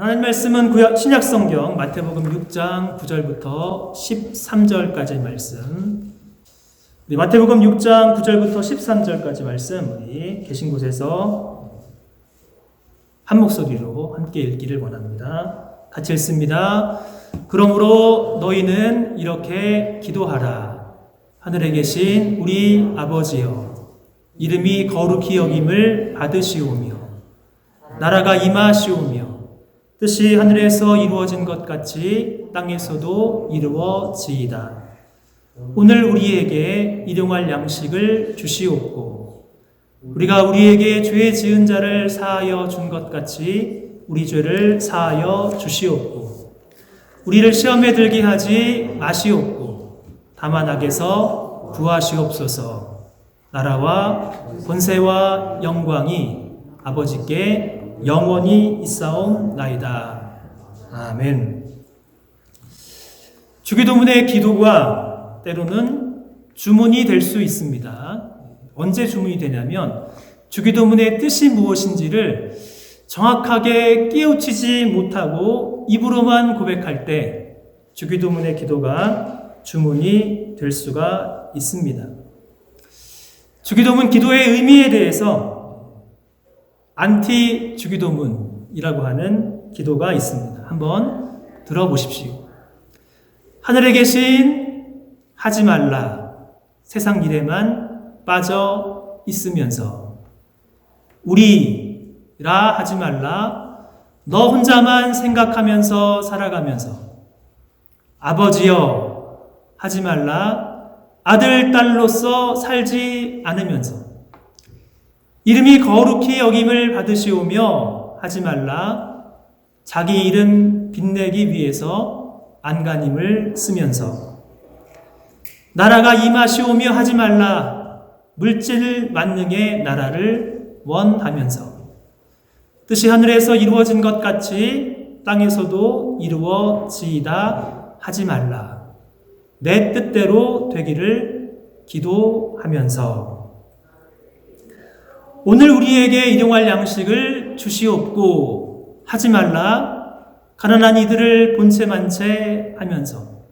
하나님 말씀은 신약성경 마태복음 6장 9절부터 13절까지 말씀, 우리 마태복음 6장 9절부터 13절까지 말씀 우리 계신 곳에서 한 목소리로 함께 읽기를 원합니다. 같이 읽습니다. 그러므로 너희는 이렇게 기도하라. 하늘에 계신 우리 아버지여, 이름이 거룩히 여김을 받으시오며 나라가 임하시오며 뜻이 하늘에서 이루어진 것 같이 땅에서도 이루어지이다. 오늘 우리에게 일용할 양식을 주시옵고 우리가 우리에게 죄 지은 자를 사하여 준 것 같이 우리 죄를 사하여 주시옵고 우리를 시험에 들게 하지 마시옵고 다만 악에서 구하시옵소서. 나라와 권세와 영광이 아버지께 영원히 있사옵나이다. 아멘. 주기도문의 기도가 때로는 주문이 될 수 있습니다. 언제 주문이 되냐면 주기도문의 뜻이 무엇인지를 정확하게 깨우치지 못하고 입으로만 고백할 때 주기도문의 기도가 주문이 될 수가 있습니다. 주기도문 기도의 의미에 대해서 안티 주기도문이라고 하는 기도가 있습니다. 한번 들어보십시오. 하늘에 계신 하지 말라. 세상 일에만 빠져 있으면서 우리라 하지 말라. 너 혼자만 생각하면서 살아가면서 아버지여 하지 말라. 아들, 딸로서 살지 않으면서 이름이 거룩히 여김을 받으시오며 하지 말라. 자기 이름 빛내기 위해서 안간힘을 쓰면서 나라가 임하시오며 하지 말라. 물질 만능의 나라를 원하면서 뜻이 하늘에서 이루어진 것 같이 땅에서도 이루어지이다 하지 말라. 내 뜻대로 되기를 기도하면서 오늘 우리에게 일용할 양식을 주시옵고 하지 말라. 가난한 이들을 본체만 채 하면서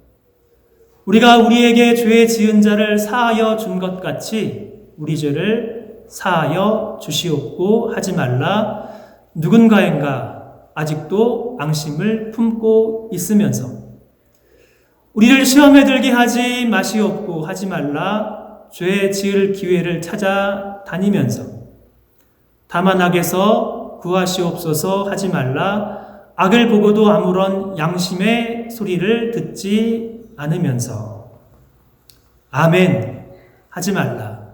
우리가 우리에게 죄 지은 자를 사하여 준 것 같이 우리 죄를 사하여 주시옵고 하지 말라. 누군가인가 아직도 앙심을 품고 있으면서 우리를 시험에 들게 하지 마시옵고 하지 말라. 죄 지을 기회를 찾아 다니면서 다만 악에서 구하시옵소서 하지 말라. 악을 보고도 아무런 양심의 소리를 듣지 않으면서 아멘 하지 말라.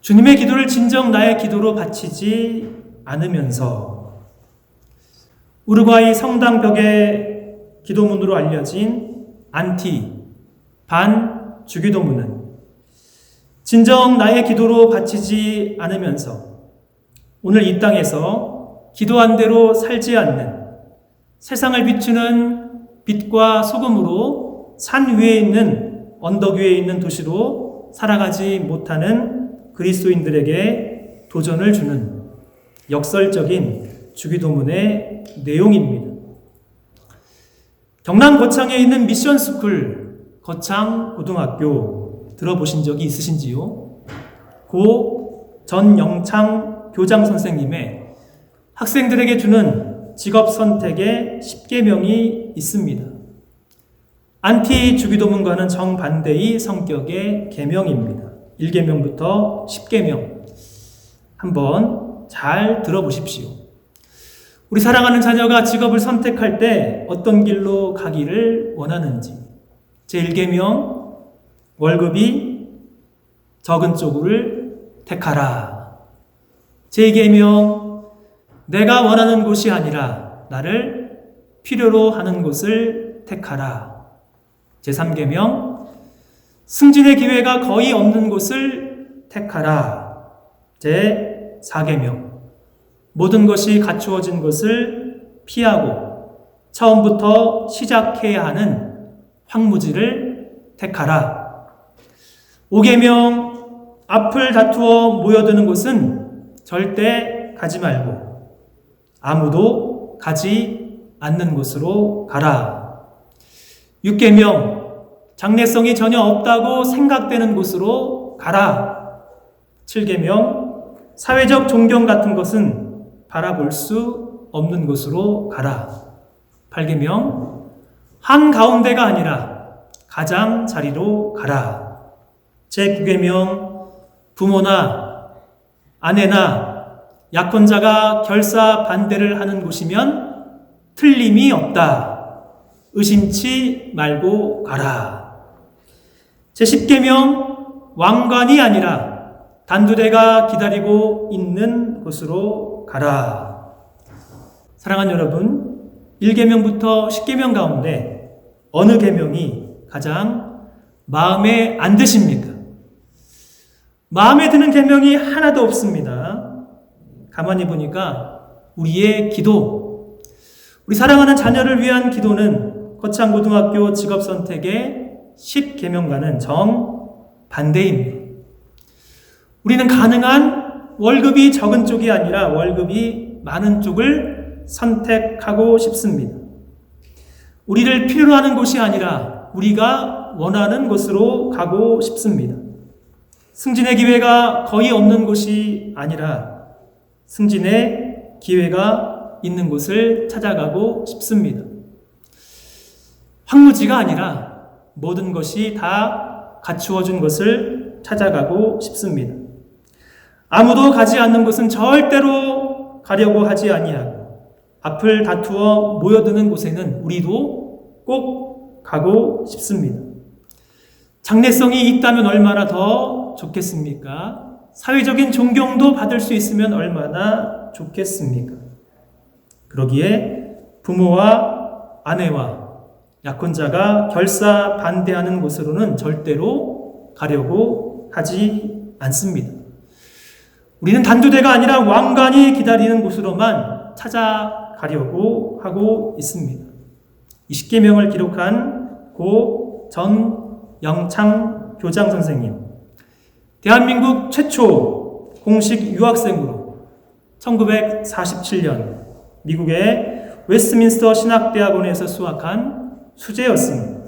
주님의 기도를 진정 나의 기도로 바치지 않으면서 우루과이 성당 벽의 기도문으로 알려진 안티 반 주기도문은 진정 나의 기도로 바치지 않으면서 오늘 이 땅에서 기도한 대로 살지 않는 세상을 비추는 빛과 소금으로 산 위에 있는 언덕 위에 있는 도시로 살아가지 못하는 그리스도인들에게 도전을 주는 역설적인 주기도문의 내용입니다. 경남 거창에 있는 미션스쿨 거창고등학교 들어보신 적이 있으신지요? 고 전영창 교장 선생님의 학생들에게 주는 직업 선택의 10계명이 있습니다. 안티 주기도문과는 정반대의 성격의 계명입니다. 1계명부터 10계명 한번 잘 들어보십시오. 우리 사랑하는 자녀가 직업을 선택할 때 어떤 길로 가기를 원하는지 제1계명 월급이 적은 쪽을 택하라. 제2계명 내가 원하는 곳이 아니라 나를 필요로 하는 곳을 택하라. 제3계명 승진의 기회가 거의 없는 곳을 택하라. 제4계명 모든 것이 갖추어진 것을 피하고 처음부터 시작해야 하는 황무지를 택하라. 5계명 앞을 다투어 모여드는 곳은 절대 가지 말고 아무도 가지 않는 곳으로 가라. 6계명, 장래성이 전혀 없다고 생각되는 곳으로 가라. 7계명, 사회적 존경 같은 것은 바라볼 수 없는 곳으로 가라. 8계명, 한가운데가 아니라 가장 자리로 가라. 제9계명, 부모나 아내나 약혼자가 결사 반대를 하는 곳이면 틀림이 없다. 의심치 말고 가라. 제10계명, 왕관이 아니라 단두대가 기다리고 있는 곳으로 가라. 사랑하는 여러분, 1계명부터 10계명 가운데 어느 계명이 가장 마음에 안 드십니까? 마음에 드는 계명이 하나도 없습니다. 가만히 보니까 우리의 기도, 우리 사랑하는 자녀를 위한 기도는 거창고등학교 직업선택의 10계명과는 정반대입니다. 우리는 가능한 월급이 적은 쪽이 아니라 월급이 많은 쪽을 선택하고 싶습니다. 우리를 필요로 하는 곳이 아니라 우리가 원하는 곳으로 가고 싶습니다. 승진의 기회가 거의 없는 곳이 아니라 승진의 기회가 있는 곳을 찾아가고 싶습니다. 황무지가 아니라 모든 것이 다 갖추어준 것을 찾아가고 싶습니다. 아무도 가지 않는 곳은 절대로 가려고 하지 아니하고 앞을 다투어 모여드는 곳에는 우리도 꼭 가고 싶습니다. 장래성이 있다면 얼마나 더 좋겠습니까? 사회적인 존경도 받을 수 있으면 얼마나 좋겠습니까? 그러기에 부모와 아내와 약혼자가 결사 반대하는 곳으로는 절대로 가려고 하지 않습니다. 우리는 단두대가 아니라 왕관이 기다리는 곳으로만 찾아가려고 하고 있습니다. 20계명을 기록한 고 전영창 교장 선생님, 대한민국 최초 공식 유학생으로 1947년 미국의 웨스트민스터 신학대학원에서 수학한 수재였습니다.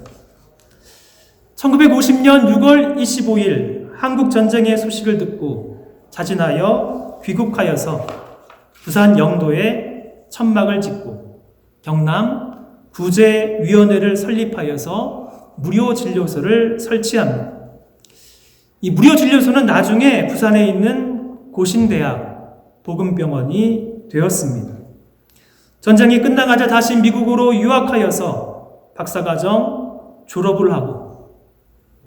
1950년 6월 25일 한국전쟁의 소식을 듣고 자진하여 귀국하여서 부산 영도에 천막을 짓고 경남 구제위원회를 설립하여서 무료 진료소를 설치합니다. 이 무료 진료소는 나중에 부산에 있는 고신대학 복음병원이 되었습니다. 전쟁이 끝나가자 다시 미국으로 유학하여서 박사과정 졸업을 하고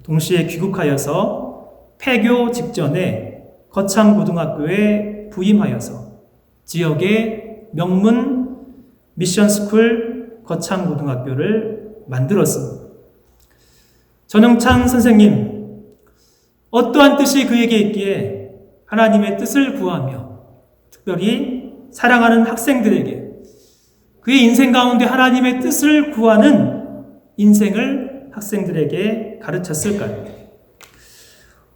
동시에 귀국하여서 폐교 직전에 거창고등학교에 부임하여서 지역의 명문 미션스쿨 거창고등학교를 만들었습니다. 전영찬 선생님, 어떠한 뜻이 그에게 있기에 하나님의 뜻을 구하며 특별히 사랑하는 학생들에게 그의 인생 가운데 하나님의 뜻을 구하는 인생을 학생들에게 가르쳤을까요?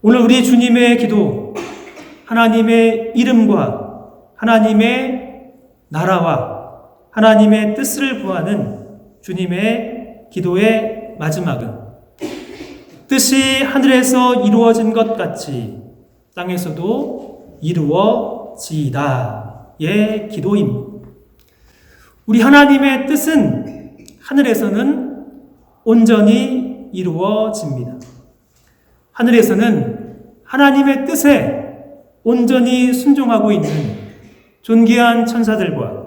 오늘 우리 주님의 기도, 하나님의 이름과 하나님의 나라와 하나님의 뜻을 구하는 주님의 기도의 마지막은 뜻이 하늘에서 이루어진 것 같이 땅에서도 이루어지이다의 기도입니다. 우리 하나님의 뜻은 하늘에서는 온전히 이루어집니다. 하늘에서는 하나님의 뜻에 온전히 순종하고 있는 존귀한 천사들과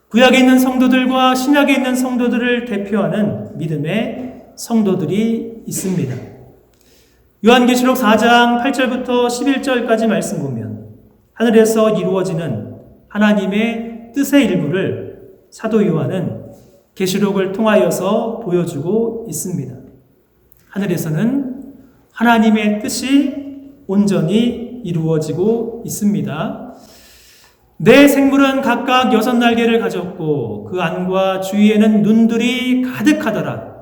구약에 있는 성도들과 신약에 있는 성도들을 대표하는 믿음의 성도들이 있습니다. 요한계시록 4장 8절부터 11절까지 말씀 보면 하늘에서 이루어지는 하나님의 뜻의 일부를 사도 요한은 계시록을 통하여서 보여주고 있습니다. 하늘에서는 하나님의 뜻이 온전히 이루어지고 있습니다. 내 생물은 각각 6날개를 가졌고 그 안과 주위에는 눈들이 가득하더라.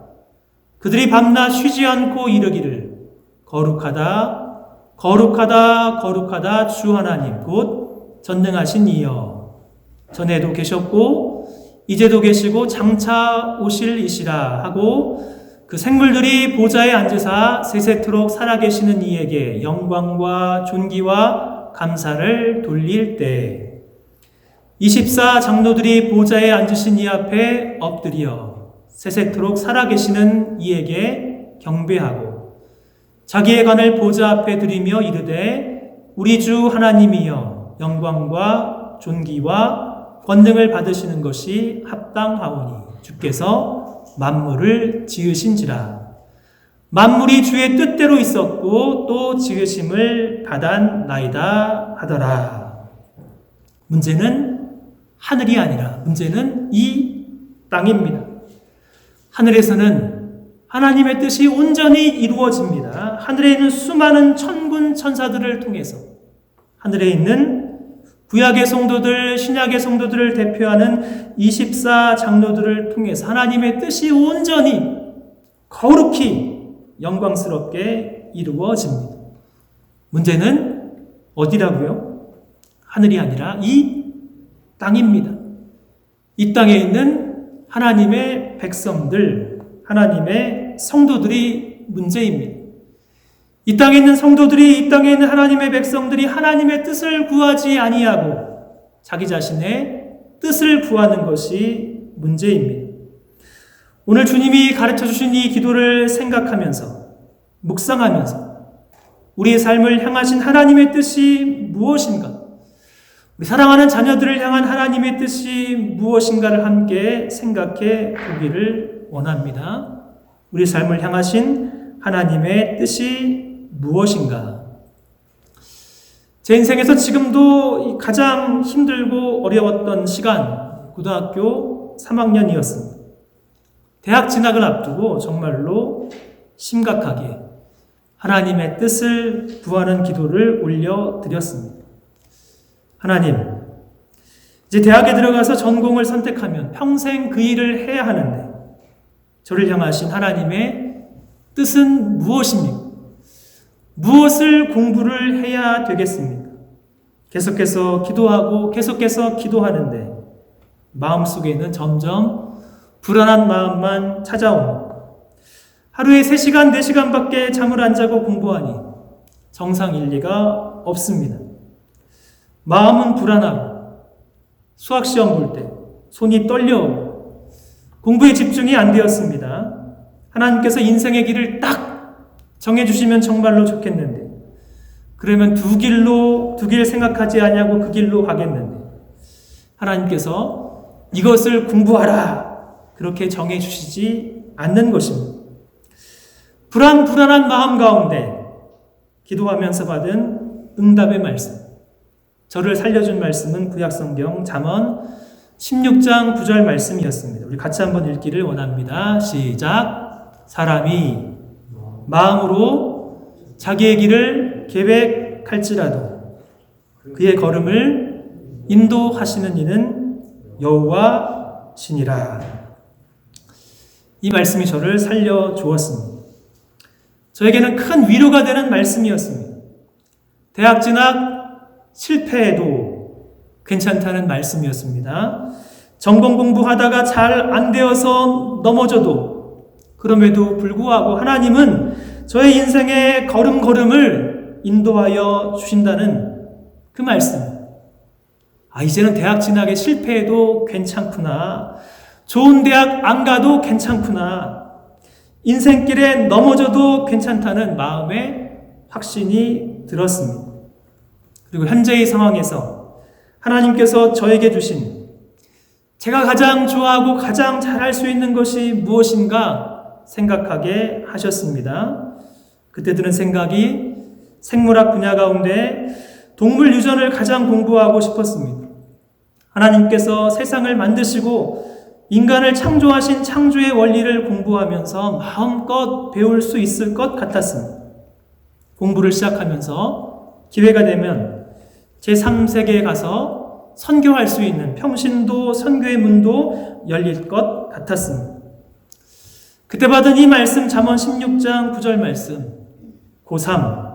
그들이 밤낮 쉬지 않고 이르기를 거룩하다 거룩하다 거룩하다 주 하나님 곧 전능하신 이여, 전에도 계셨고 이제도 계시고 장차 오실 이시라 하고 그 생물들이 보좌에 앉으사 세세토록 살아계시는 이에게 영광과 존귀와 감사를 돌릴 때 24 장로들이 보좌에 앉으신 이 앞에 엎드려 세세토록 살아계시는 이에게 경배하고 자기의 관을 보좌 앞에 드리며 이르되 우리 주 하나님이여 영광과 존귀와 권능을 받으시는 것이 합당하오니 주께서 만물을 지으신지라. 만물이 주의 뜻대로 있었고 또 지으심을 받았나이다 하더라. 문제는 하늘이 아니라 문제는 이 땅입니다. 하늘에서는 하나님의 뜻이 온전히 이루어집니다. 하늘에 있는 수많은 천군 천사들을 통해서 하늘에 있는 구약의 성도들, 신약의 성도들을 대표하는 24 장로들을 통해서 하나님의 뜻이 온전히 거룩히 영광스럽게 이루어집니다. 문제는 어디라고요? 하늘이 아니라 이 땅입니다. 이 땅에 있는 하나님의 백성들, 하나님의 성도들이 문제입니다. 이 땅에 있는 성도들이, 이 땅에 있는 하나님의 백성들이 하나님의 뜻을 구하지 아니하고 자기 자신의 뜻을 구하는 것이 문제입니다. 오늘 주님이 가르쳐 주신 이 기도를 생각하면서, 묵상하면서 우리의 삶을 향하신 하나님의 뜻이 무엇인가? 우리 사랑하는 자녀들을 향한 하나님의 뜻이 무엇인가를 함께 생각해 보기를 원합니다. 우리 삶을 향하신 하나님의 뜻이 무엇인가? 제 인생에서 지금도 가장 힘들고 어려웠던 시간, 고등학교 3학년이었습니다. 대학 진학을 앞두고 정말로 심각하게 하나님의 뜻을 구하는 기도를 올려드렸습니다. 하나님, 이제 대학에 들어가서 전공을 선택하면 평생 그 일을 해야 하는데 저를 향하신 하나님의 뜻은 무엇입니까? 무엇을 공부를 해야 되겠습니까? 계속해서 기도하고 계속해서 기도하는데 마음속에는 점점 불안한 마음만 찾아옵니다. 하루에 3시간, 4시간밖에 잠을 안 자고 공부하니 정상 일리가 없습니다. 마음은 불안하고 수학시험 볼 때 손이 떨려오고 공부에 집중이 안 되었습니다. 하나님께서 인생의 길을 딱 정해주시면 정말로 좋겠는데 그러면 두 길 생각하지 아니하고 그 길로 가겠는데 하나님께서 이것을 공부하라 그렇게 정해주시지 않는 것입니다. 불안한 마음 가운데 기도하면서 받은 응답의 말씀, 저를 살려준 말씀은 구약성경 잠언 16장 9절 말씀이었습니다. 우리 같이 한번 읽기를 원합니다. 시작. 사람이 마음으로 자기의 길을 계획할지라도 그의 걸음을 인도하시는 이는 여호와시니라. 이 말씀이 저를 살려주었습니다. 저에게는 큰 위로가 되는 말씀이었습니다. 대학 진학 실패해도 괜찮다는 말씀이었습니다. 전공 공부하다가 잘 안 되어서 넘어져도 그럼에도 불구하고 하나님은 저의 인생의 걸음걸음을 인도하여 주신다는 그 말씀. 이제는 대학 진학에 실패해도 괜찮구나. 좋은 대학 안 가도 괜찮구나. 인생길에 넘어져도 괜찮다는 마음의 확신이 들었습니다. 그리고 현재의 상황에서 하나님께서 저에게 주신 제가 가장 좋아하고 가장 잘할 수 있는 것이 무엇인가 생각하게 하셨습니다. 그때 드는 생각이 생물학 분야 가운데 동물 유전을 가장 공부하고 싶었습니다. 하나님께서 세상을 만드시고 인간을 창조하신 창조의 원리를 공부하면서 마음껏 배울 수 있을 것 같았습니다. 공부를 시작하면서 기회가 되면 제3세계에 가서 선교할 수 있는 평신도 선교의 문도 열릴 것 같았습니다. 그때 받은 이 말씀 잠언 16장 9절 말씀 고3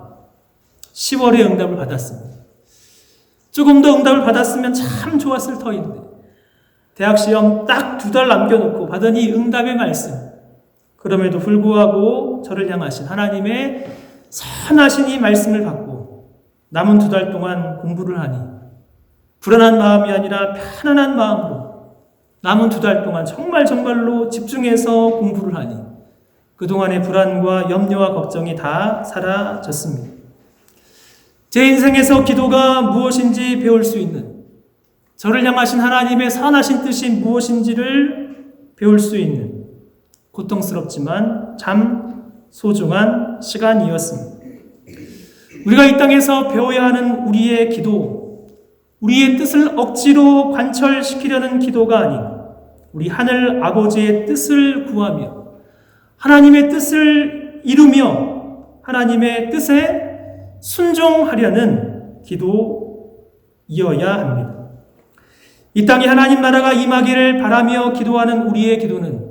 10월에 응답을 받았습니다. 조금 더 응답을 받았으면 참 좋았을 터인데 대학 시험 딱 2달 남겨놓고 받은 이 응답의 말씀. 그럼에도 불구하고 저를 향하신 하나님의 선하신 이 말씀을 받고 남은 2달 동안 공부를 하니 불안한 마음이 아니라 편안한 마음으로 남은 2달 동안 정말로 집중해서 공부를 하니 그동안의 불안과 염려와 걱정이 다 사라졌습니다. 제 인생에서 기도가 무엇인지 배울 수 있는, 저를 향하신 하나님의 선하신 뜻이 무엇인지를 배울 수 있는 고통스럽지만 참 소중한 시간이었습니다. 우리가 이 땅에서 배워야 하는 우리의 기도, 우리의 뜻을 억지로 관철시키려는 기도가 아닌 우리 하늘 아버지의 뜻을 구하며 하나님의 뜻을 이루며 하나님의 뜻에 순종하려는 기도이어야 합니다. 이 땅에 하나님 나라가 임하기를 바라며 기도하는 우리의 기도는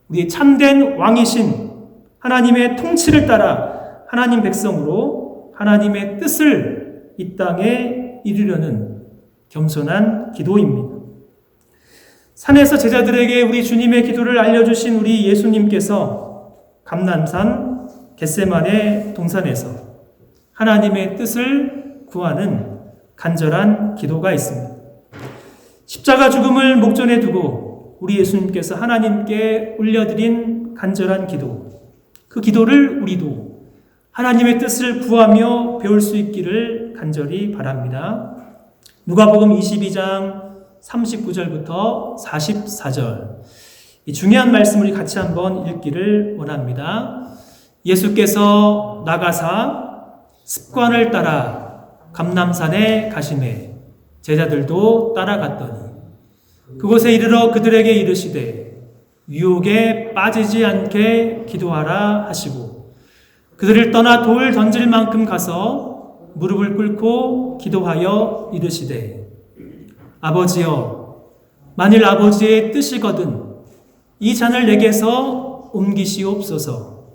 우리의 참된 왕이신 하나님의 통치를 따라 하나님 백성으로 하나님의 뜻을 이 땅에 이루려는 겸손한 기도입니다. 산에서 제자들에게 우리 주님의 기도를 알려주신 우리 예수님께서 감람산 겟세마네 동산에서 하나님의 뜻을 구하는 간절한 기도가 있습니다. 십자가 죽음을 목전에 두고 우리 예수님께서 하나님께 올려드린 간절한 기도, 그 기도를 우리도 하나님의 뜻을 구하며 배울 수 있기를 간절히 바랍니다. 누가복음 22장 39절부터 44절, 이 중요한 말씀을 같이 한번 읽기를 원합니다. 예수께서 나가사 습관을 따라 감람산에 가시매 제자들도 따라갔더니 그곳에 이르러 그들에게 이르시되 유혹에 빠지지 않게 기도하라 하시고 그들을 떠나 돌 던질 만큼 가서 무릎을 꿇고 기도하여 이르시되 아버지여, 만일 아버지의 뜻이거든 이 잔을 내게서 옮기시옵소서.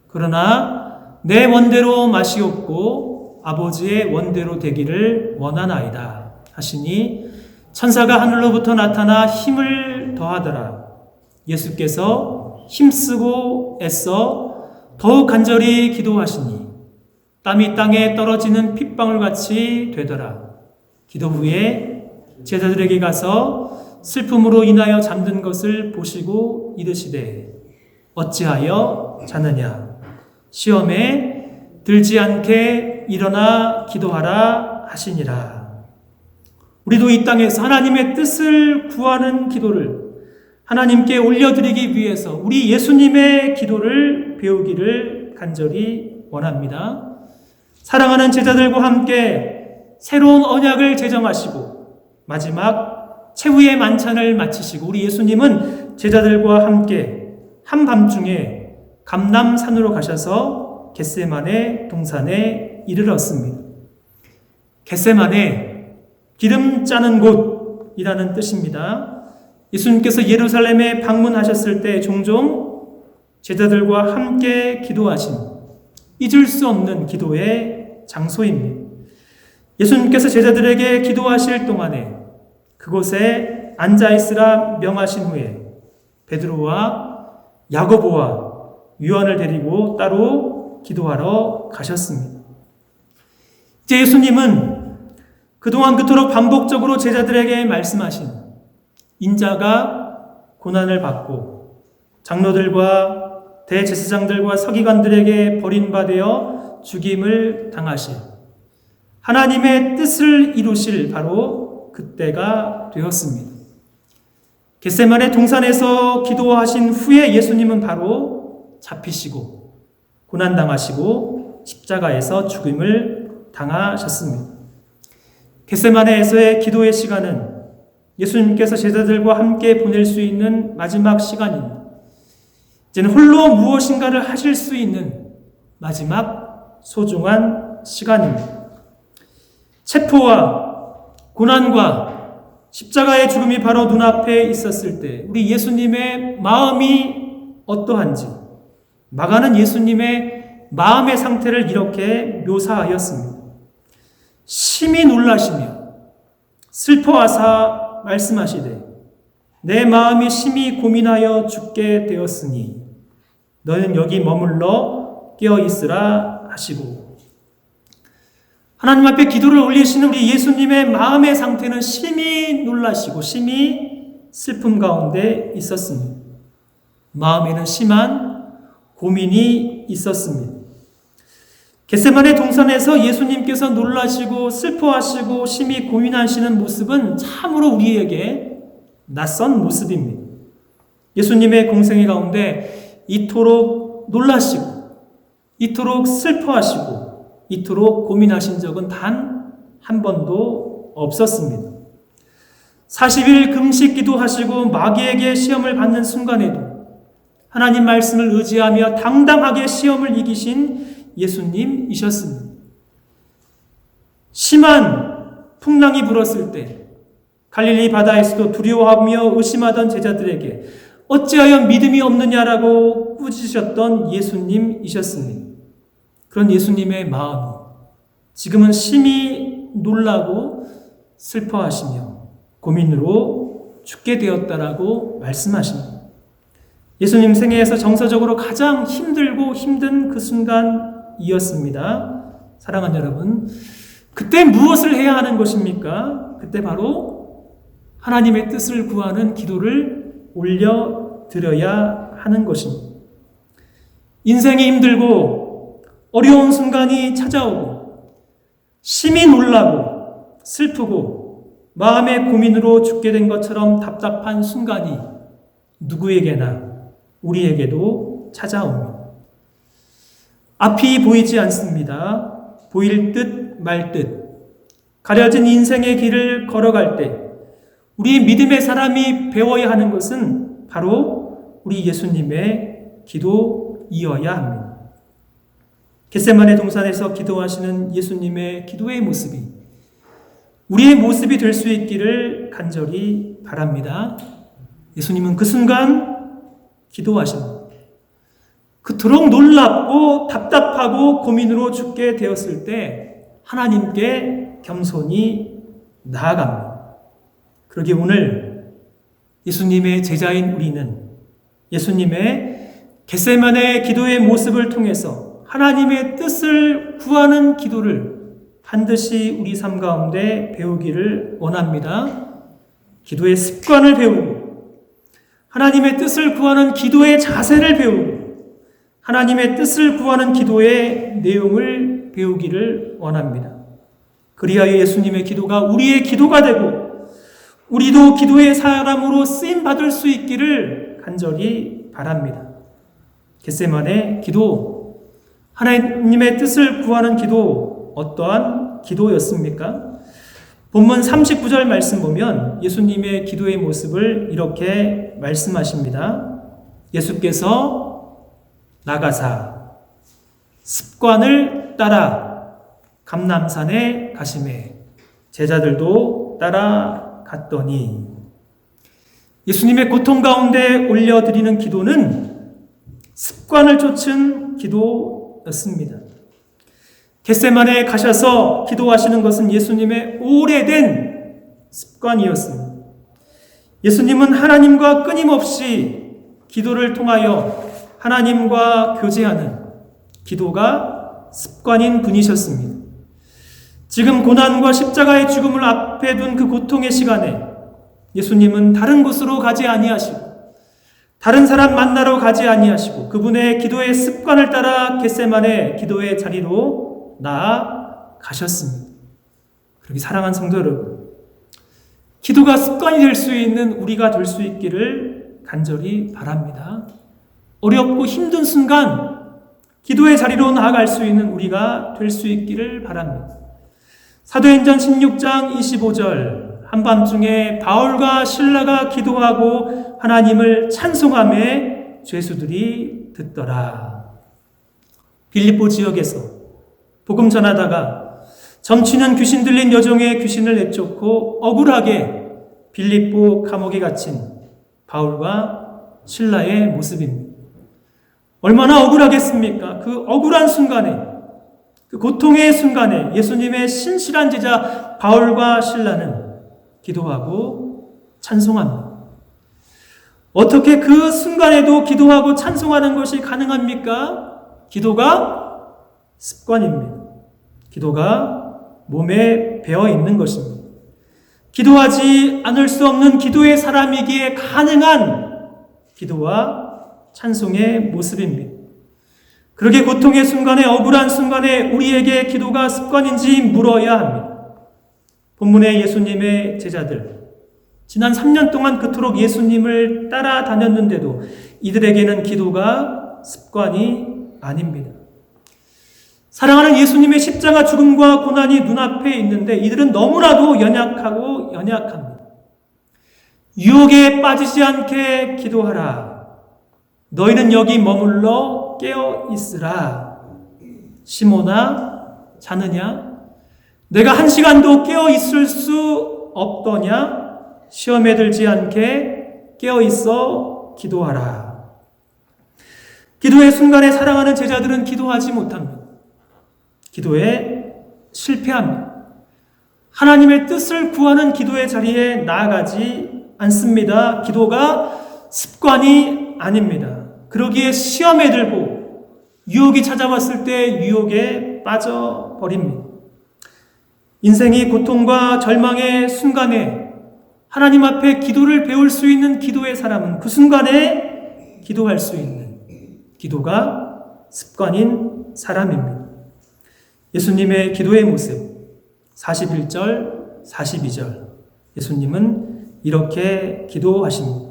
그러나 내 원대로 마시옵고 아버지의 원대로 되기를 원하나이다 하시니 천사가 하늘로부터 나타나 힘을 더하더라. 예수께서 힘쓰고 애써 더욱 간절히 기도하시니 땀이 땅에 떨어지는 핏방울같이 되더라. 기도 후에 제자들에게 가서 슬픔으로 인하여 잠든 것을 보시고 이르시되 어찌하여 자느냐, 시험에 들지 않게 일어나 기도하라 하시니라. 우리도 이 땅에서 하나님의 뜻을 구하는 기도를 하나님께 올려드리기 위해서 우리 예수님의 기도를 배우기를 간절히 원합니다. 사랑하는 제자들과 함께 새로운 언약을 제정하시고 마지막 최후의 만찬을 마치시고 우리 예수님은 제자들과 함께 한밤중에 감람산으로 가셔서 겟세마네 동산에 이르렀습니다. 겟세마네, 기름 짜는 곳이라는 뜻입니다. 예수님께서 예루살렘에 방문하셨을 때 종종 제자들과 함께 기도하신 잊을 수 없는 기도의 장소입니다. 예수님께서 제자들에게 기도하실 동안에 그곳에 앉아있으라 명하신 후에 베드로와 야고보와 요한을 데리고 따로 기도하러 가셨습니다. 이제 예수님은 그동안 그토록 반복적으로 제자들에게 말씀하신 인자가 고난을 받고 장로들과 대제사장들과 서기관들에게 버림받아 죽임을 당하실 하나님의 뜻을 이루실 바로 그때가 되었습니다. 겟세마네 동산에서 기도하신 후에 예수님은 바로 잡히시고 고난당하시고 십자가에서 죽임을 당하셨습니다. 겟세마네에서의 기도의 시간은 예수님께서 제자들과 함께 보낼 수 있는 마지막 시간입니다. 이제는 홀로 무엇인가를 하실 수 있는 마지막 소중한 시간입니다. 체포와 고난과 십자가의 죽음이 바로 눈앞에 있었을 때 우리 예수님의 마음이 어떠한지 마가는 예수님의 마음의 상태를 이렇게 묘사하였습니다. 심히 놀라시며 슬퍼하사 말씀하시되 내 마음이 심히 고민하여 죽게 되었으니 너는 여기 머물러 깨어있으라 하시고, 하나님 앞에 기도를 올리시는 우리 예수님의 마음의 상태는 심히 놀라시고 심히 슬픔 가운데 있었습니다. 마음에는 심한 고민이 있었습니다. 겟세마네 동산에서 예수님께서 놀라시고 슬퍼하시고 심히 고민하시는 모습은 참으로 우리에게 낯선 모습입니다. 예수님의 공생애 가운데 이토록 놀라시고 이토록 슬퍼하시고 이토록 고민하신 적은 단 한 번도 없었습니다. 40일 금식 기도하시고 마귀에게 시험을 받는 순간에도 하나님 말씀을 의지하며 당당하게 시험을 이기신 예수님이셨습니다. 심한 풍랑이 불었을 때 갈릴리 바다에서도 두려워하며 의심하던 제자들에게 어찌하여 믿음이 없느냐라고 꾸짖으셨던 예수님이셨습니다. 그런 예수님의 마음이 지금은 심히 놀라고 슬퍼하시며 고민으로 죽게 되었다라고 말씀하십니다. 예수님 생애에서 정서적으로 가장 힘들고 힘든 그 순간이었습니다. 사랑하는 여러분, 그때 무엇을 해야 하는 것입니까? 그때 바로 하나님의 뜻을 구하는 기도를 올려드려야 하는 것입니다. 인생이 힘들고 어려운 순간이 찾아오고 심히 놀라고 슬프고 마음의 고민으로 죽게 된 것처럼 답답한 순간이 누구에게나 우리에게도 찾아옵니다. 앞이 보이지 않습니다. 보일 듯 말 듯 가려진 인생의 길을 걸어갈 때 우리 믿음의 사람이 배워야 하는 것은 바로 우리 예수님의 기도이어야 합니다. 겟세마네 동산에서 기도하시는 예수님의 기도의 모습이 우리의 모습이 될 수 있기를 간절히 바랍니다. 예수님은 그 순간 기도하십니다. 그토록 놀랍고 답답하고 고민으로 죽게 되었을 때 하나님께 겸손히 나아갑니다. 그러기에 오늘 예수님의 제자인 우리는 예수님의 겟세마네 기도의 모습을 통해서 하나님의 뜻을 구하는 기도를 반드시 우리 삶 가운데 배우기를 원합니다. 기도의 습관을 배우고 하나님의 뜻을 구하는 기도의 자세를 배우고 하나님의 뜻을 구하는 기도의 내용을 배우기를 원합니다. 그리하여 예수님의 기도가 우리의 기도가 되고 우리도 기도의 사람으로 쓰임받을 수 있기를 간절히 바랍니다. 겟세마네 기도, 하나님의 뜻을 구하는 기도, 어떠한 기도였습니까? 본문 39절 말씀 보면 예수님의 기도의 모습을 이렇게 말씀하십니다. 예수께서 나가사 습관을 따라 감람산에 가시매 제자들도 따라갔더니, 예수님의 고통 가운데 올려드리는 기도는 습관을 쫓은 기도였습니다. 겟세마네에 가셔서 기도하시는 것은 예수님의 오래된 습관이었습니다. 예수님은 하나님과 끊임없이 기도를 통하여 하나님과 교제하는 기도가 습관인 분이셨습니다. 지금 고난과 십자가의 죽음을 앞에 둔 그 고통의 시간에 예수님은 다른 곳으로 가지 아니하시고 다른 사람 만나러 가지 아니하시고 그분의 기도의 습관을 따라 겟세마네 기도의 자리로 나아가셨습니다. 그렇게 사랑하는 성도 여러분, 기도가 습관이 될 수 있는 우리가 될 수 있기를 간절히 바랍니다. 어렵고 힘든 순간 기도의 자리로 나아갈 수 있는 우리가 될 수 있기를 바랍니다. 사도행전 16장 25절, 한밤중에 바울과 실라가 기도하고 하나님을 찬송하며 죄수들이 듣더라. 빌립보 지역에서 복음 전하다가 점치는 귀신 들린 여종의 귀신을 내쫓고 억울하게 빌립보 감옥에 갇힌 바울과 실라의 모습입니다. 얼마나 억울하겠습니까? 그 억울한 순간에, 그 고통의 순간에 예수님의 신실한 제자 바울과 실라는 기도하고 찬송합니다. 어떻게 그 순간에도 기도하고 찬송하는 것이 가능합니까? 기도가 습관입니다. 기도가 몸에 배어 있는 것입니다. 기도하지 않을 수 없는 기도의 사람이기에 가능한 기도와 찬송의 모습입니다. 그렇게 고통의 순간에, 억울한 순간에 우리에게 기도가 습관인지 물어야 합니다. 본문의 예수님의 제자들, 지난 3년 동안 그토록 예수님을 따라다녔는데도 이들에게는 기도가 습관이 아닙니다. 사랑하는 예수님의 십자가 죽음과 고난이 눈앞에 있는데 이들은 너무나도 연약하고 연약합니다. 유혹에 빠지지 않게 기도하라. 너희는 여기 머물러 깨어 있으라. 시몬아, 자느냐? 내가 1시간도 깨어 있을 수 없더냐? 시험에 들지 않게 깨어 있어 기도하라. 기도의 순간에 사랑하는 제자들은 기도하지 못합니다. 기도에 실패합니다. 하나님의 뜻을 구하는 기도의 자리에 나아가지 않습니다. 기도가 습관이 아닙니다. 그러기에 시험에 들고 유혹이 찾아왔을 때 유혹에 빠져버립니다. 인생이 고통과 절망의 순간에 하나님 앞에 기도를 배울 수 있는 기도의 사람은 그 순간에 기도할 수 있는 기도가 습관인 사람입니다. 예수님의 기도의 모습 41절, 42절 예수님은 이렇게 기도하십니다.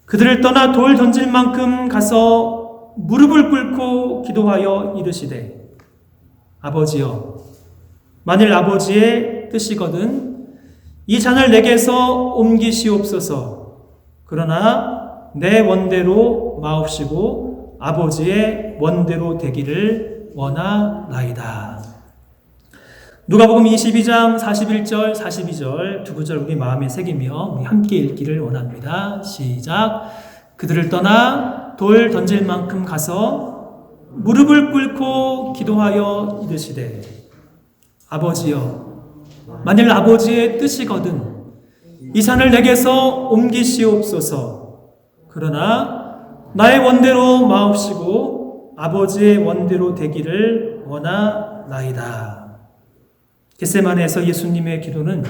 그들을 떠나 돌 던질 만큼 가서 무릎을 꿇고 기도하여 이르시되 아버지여 만일 아버지의 뜻이거든 이 잔을 내게서 옮기시옵소서. 그러나 내 원대로 마옵시고 아버지의 원대로 되기를 원하나이다. 누가복음 22장 41절 42절 두 구절 우리 마음에 새기며 우리 함께 읽기를 원합니다. 시작. 그들을 떠나 돌 던질 만큼 가서 무릎을 꿇고 기도하여 이르시되 아버지여 만일 아버지의 뜻이거든 이 산을 내게서 옮기시옵소서. 그러나 나의 원대로 마옵시고 아버지의 원대로 되기를 원하나이다. 겟세마네에서 예수님의 기도는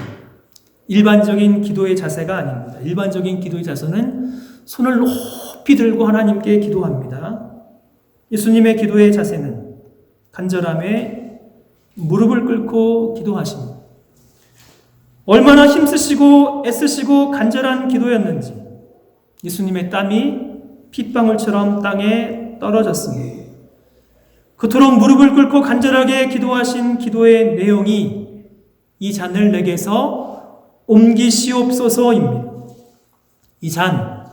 일반적인 기도의 자세가 아닙니다. 일반적인 기도의 자세는 손을 높이 들고 하나님께 기도합니다. 예수님의 기도의 자세는 간절함에 무릎을 꿇고 기도하십니다. 얼마나 힘쓰시고 애쓰시고 간절한 기도였는지 예수님의 땀이 핏방울처럼 땅에 떨어졌습니다. 그토록 무릎을 꿇고 간절하게 기도하신 기도의 내용이 이 잔을 내게서 옮기시옵소서입니다. 이 잔,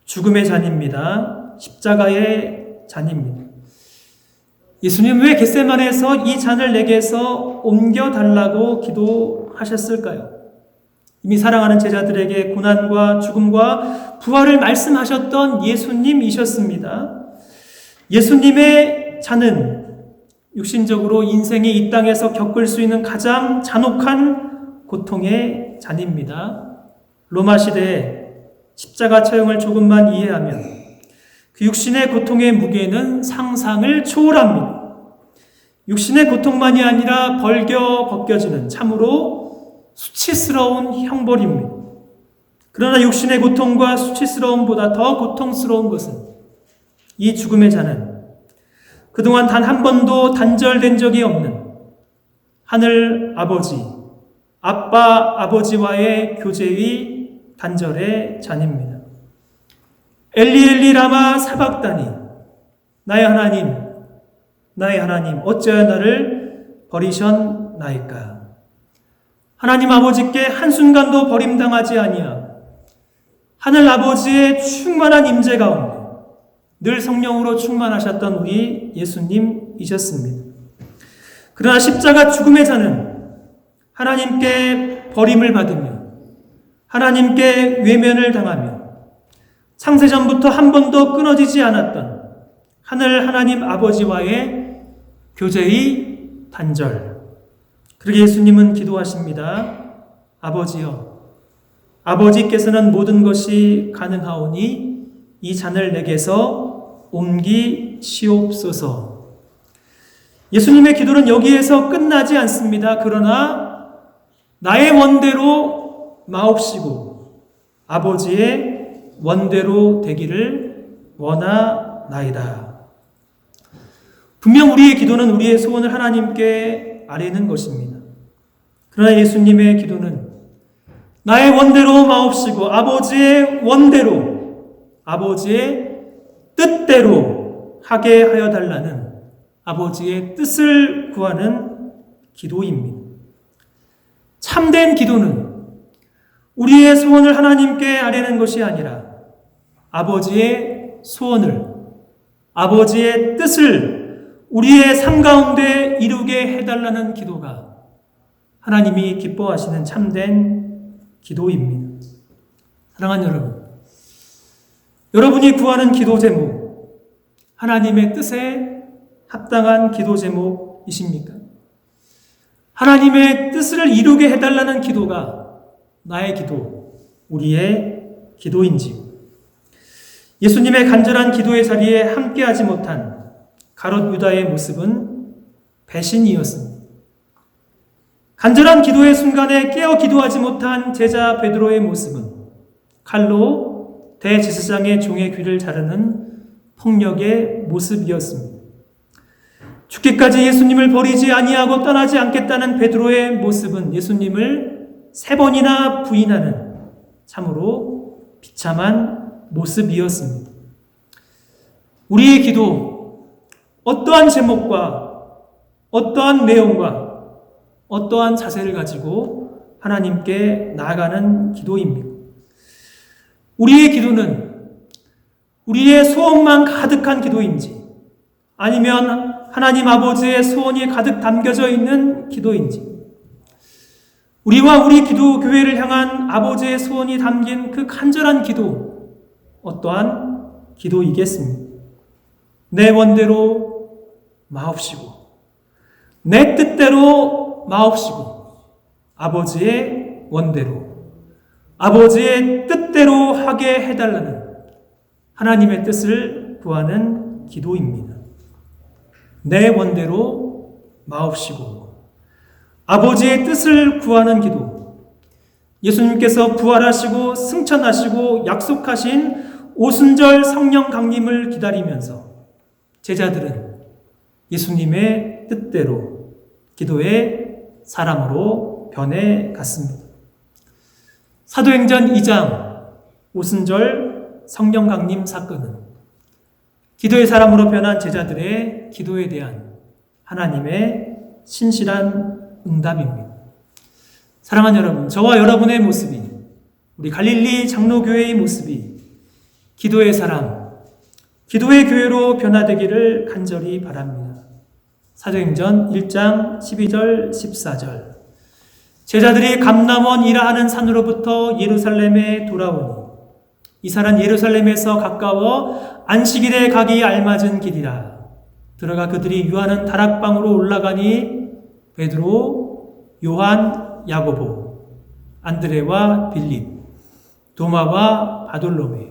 죽음의 잔입니다. 십자가의 잔입니다. 예수님 왜 겟세마네에서 이 잔을 내게서 옮겨달라고 기도하셨을까요? 이미 사랑하는 제자들에게 고난과 죽음과 부활을 말씀하셨던 예수님이셨습니다. 예수님의 잔은 육신적으로 인생이 이 땅에서 겪을 수 있는 가장 잔혹한 고통의 잔입니다. 로마 시대에 십자가 처형을 조금만 이해하면 그 육신의 고통의 무게는 상상을 초월합니다. 육신의 고통만이 아니라 벗겨지는 참으로 수치스러운 형벌입니다. 그러나 육신의 고통과 수치스러움보다 더 고통스러운 것은 이 죽음의 잔은 그동안 단 한 번도 단절된 적이 없는 하늘 아버지, 아빠 아버지와의 교제의 단절의 잔입니다. 엘리 엘리 라마 사박다니 나의 하나님 어찌하여 나를 버리셨나이까. 하나님 아버지께 한순간도 버림당하지 아니하고 하늘 아버지의 충만한 임재 가운데 늘 성령으로 충만하셨던 우리 예수님이셨습니다. 그러나 십자가 죽음의 잔은 하나님께 버림을 받으며 하나님께 외면을 당하며 창세전부터 한 번도 끊어지지 않았던 하늘 하나님 아버지와의 교제의 단절. 그러게 예수님은 기도하십니다. 아버지께서는 모든 것이 가능하오니 이 잔을 내게서 옮기시옵소서. 예수님의 기도는 여기에서 끝나지 않습니다. 그러나 나의 원대로 마옵시고 아버지의 원대로 되기를 원하나이다. 분명 우리의 기도는 우리의 소원을 하나님께 아뢰는 것입니다. 그러나 예수님의 기도는 나의 원대로 마옵시고 아버지의 원대로, 아버지의 뜻대로 하게 하여 달라는 아버지의 뜻을 구하는 기도입니다. 참된 기도는 우리의 소원을 하나님께 아뢰는 것이 아니라 아버지의 소원을, 아버지의 뜻을 우리의 삶 가운데 이루게 해달라는 기도가 하나님이 기뻐하시는 참된 기도입니다. 사랑하는 여러분, 여러분이 구하는 기도 제목, 하나님의 뜻에 합당한 기도 제목이십니까? 하나님의 뜻을 이루게 해달라는 기도가 나의 기도, 우리의 기도인지, 예수님의 간절한 기도의 자리에 함께하지 못한 가롯 유다의 모습은 배신이었습니다. 간절한 기도의 순간에 깨어 기도하지 못한 제자 베드로의 모습은 칼로 대제사장의 종의 귀를 자르는 폭력의 모습이었습니다. 죽기까지 예수님을 버리지 아니하고 떠나지 않겠다는 베드로의 모습은 예수님을 3번이나 부인하는 참으로 비참한 모습이었습니다. 우리의 기도, 어떠한 제목과 어떠한 내용과 어떠한 자세를 가지고 하나님께 나아가는 기도입니다. 우리의 기도는 우리의 소원만 가득한 기도인지 아니면 하나님 아버지의 소원이 가득 담겨져 있는 기도인지, 우리와 우리 기도 교회를 향한 아버지의 소원이 담긴 그 간절한 기도, 어떠한 기도이겠습니까? 내 원대로 마옵시고 내 뜻대로 마옵시고 아버지의 원대로, 아버지의 뜻대로 하게 해달라는 하나님의 뜻을 구하는 기도입니다. 내 원대로 마옵시고 아버지의 뜻을 구하는 기도, 예수님께서 부활하시고 승천하시고 약속하신 오순절 성령 강림을 기다리면서 제자들은 예수님의 뜻대로 기도의 사람으로 변해갔습니다. 사도행전 2장 오순절 성령 강림 사건은 기도의 사람으로 변한 제자들의 기도에 대한 하나님의 신실한 응답입니다. 사랑하는 여러분, 저와 여러분의 모습이, 우리 갈릴리 장로교회의 모습이 기도의 사람, 기도의 교회로 변화되기를 간절히 바랍니다. 사도행전 1장 12절 14절, 제자들이 감람원이라 하는 산으로부터 예루살렘에 돌아오니 이 산은 예루살렘에서 가까워 안식일에 가기 알맞은 길이라. 들어가 그들이 유하는 다락방으로 올라가니 베드로, 요한, 야고보, 안드레와 빌립, 도마와 바돌로메,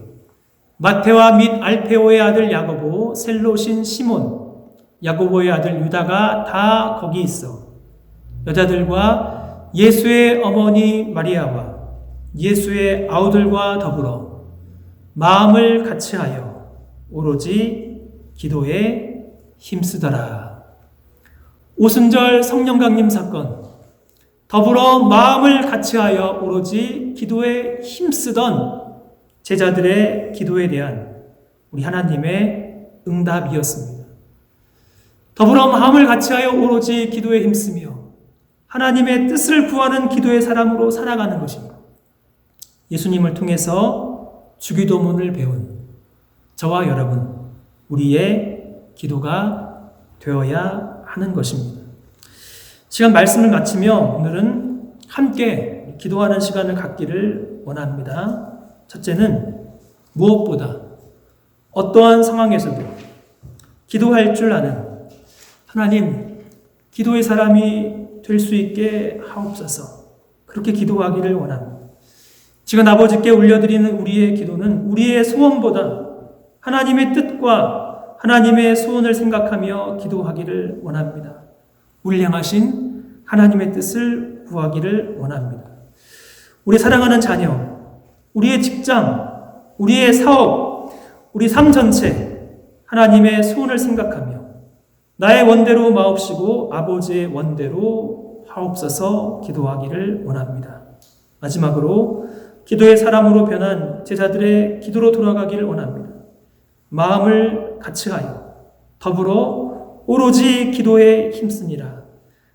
마테와 및 알페오의 아들 야고보, 셀롯인 시몬, 야고보의 아들 유다가 다 거기 있어 여자들과 예수의 어머니 마리아와 예수의 아우들과 더불어 마음을 같이하여 오로지 기도에 힘쓰더라. 오순절 성령 강림 사건, 더불어 마음을 같이하여 오로지 기도에 힘쓰던 제자들의 기도에 대한 우리 하나님의 응답이었습니다. 더불어 마음을 같이하여 오로지 기도에 힘쓰며 하나님의 뜻을 구하는 기도의 사람으로 살아가는 것입니다. 예수님을 통해서 주기도문을 배운 저와 여러분, 우리의 기도가 되어야 하는 것입니다. 시간 말씀을 마치며 오늘은 함께 기도하는 시간을 갖기를 원합니다. 첫째는 무엇보다 어떠한 상황에서도 기도할 줄 아는 하나님, 기도의 사람이 될 수 있게 하옵소서. 그렇게 기도하기를 원합니다. 지금 아버지께 올려드리는 우리의 기도는 우리의 소원보다 하나님의 뜻과 하나님의 소원을 생각하며 기도하기를 원합니다. 우리를 향하신 하나님의 뜻을 구하기를 원합니다. 우리 사랑하는 자녀, 우리의 직장, 우리의 사업, 우리 삶 전체 하나님의 소원을 생각하며 나의 원대로 마옵시고 아버지의 원대로 하옵소서 기도하기를 원합니다. 마지막으로 기도의 사람으로 변한 제자들의 기도로 돌아가기를 원합니다. 마음을 같이하여 더불어 오로지 기도에 힘쓰니라.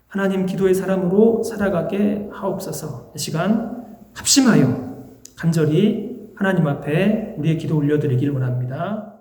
하나님 기도의 사람으로 살아가게 하옵소서. 이 시간 합심하여 간절히 하나님 앞에 우리의 기도 올려드리길 원합니다.